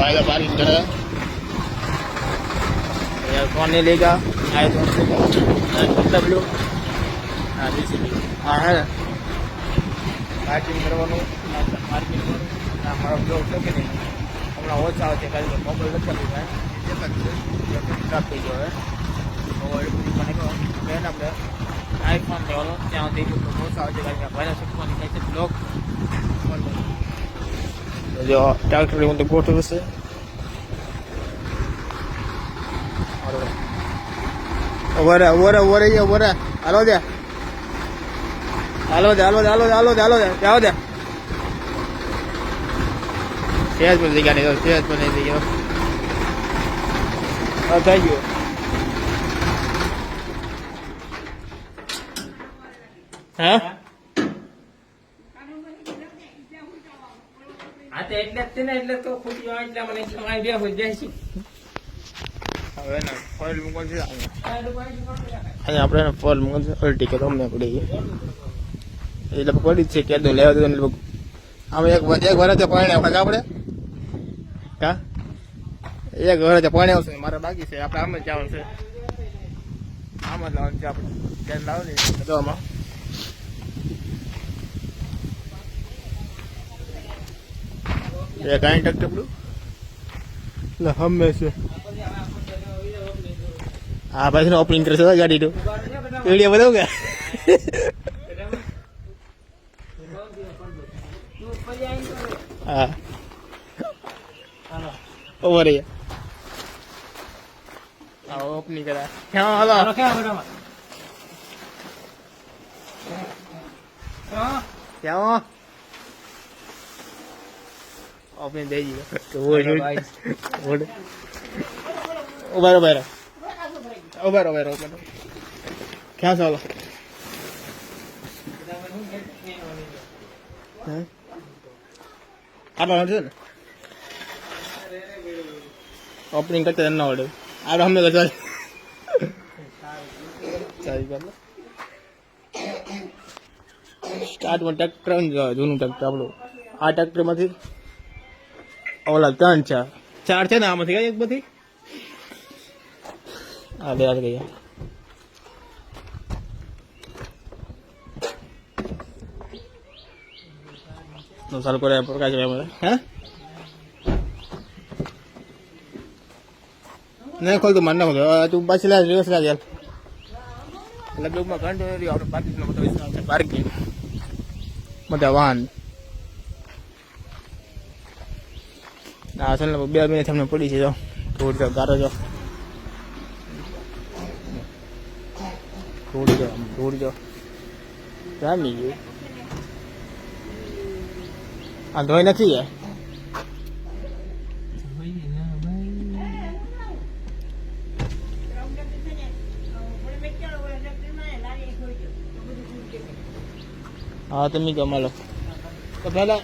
आएगा पार्किंग करे यार कौन नहीं लेगा आए तो मतलब लो हाँ हाँ है पार्किंग करवानो पार्किंग हमारा ब्लॉग છે કે નહીં હમણાં ઓછા આવશે કારણ કે મોબાઈલ લખેલું છે ખરાબ થઈ ગયો હવે મોબાઈલ મને કહે ને આપણે આઈફોન લેવાનો ત્યાં સુધી ઓછા આવશે કારણ કે ભાઈના શીખવાની થાય છે બ્લોગ જો ટ્રેક્ટર હું તો ગોઠવું છે ઓવરે ઓવરે ઓવરે ઓવરે હાલો દે હાલો દે હાલો દે હાલો દે હાલો દે હાલો દે જાઓ દે સેજ પર જગ્યા નહીં સેજ પર નહીં જઈ ગયો થઈ ગયો હા હા તો એટલે જ છે ને એટલે તો ખુશી હોય એટલે મને બે હોય જાય છે હવે ને ફોઇલ મૂકવાનું છે અહીંયા આપણે ફોઇલ મૂકવાનું છે અલ્ટી કે તમને પડી એટલે પડી જ છે કે લેવા દો આમ એક વર્ષ પાણી આવશે આપણે હા એક વર્ષ પાણી આવશે મારે બાકી છે આપણે આમ જ જવાનું છે આમ જ લાવવાનું છે આપણે ત્યાં લાવો ને તો આમાં એક આઈ ટક ટકડું એટલે હંમેશા હા ભાઈ ઓપનિંગ કરશે ગાડી તો વિડીયો બનાવું કે હા ઓવર હા ઓપનિંગ કરા ક્યાં હાલો ક્યાં ઓપનિંગ દઈ દીધો ઉભા ઉભા ઉભા ઉભા ઉભા ક્યાં ચાલો આટલો છે ને ઓપનિંગ કરતા ના આવડે આ અમે ચાલ સ્ટાર્ટમાં ટ્રેક્ટર જૂનું ટ્રેક્ટર આપણું આ ટ્રેક્ટરમાંથી ઓલા ત્રણ ચાર છે ને આમાંથી કઈ એક બધી હા બે ગયા ચાલુ કરે પ્રકાશ હે નહીં ખોલતું મને ના ખોલ તું પાછી લા રિવર્સ લા યાર લગભગમાં કન્ટિન્યુ આપણે પાર્કિંગનો બધો વિસ્તાર છે પાર્કિંગ બધા વાહન અસલ 2 મિનિટ તમને પડી છે જો થોડી જો ગારો જો થોડી જો રામી ગયું આ ધોઈ નથી યાર હા તમે કમાલો તો પહેલા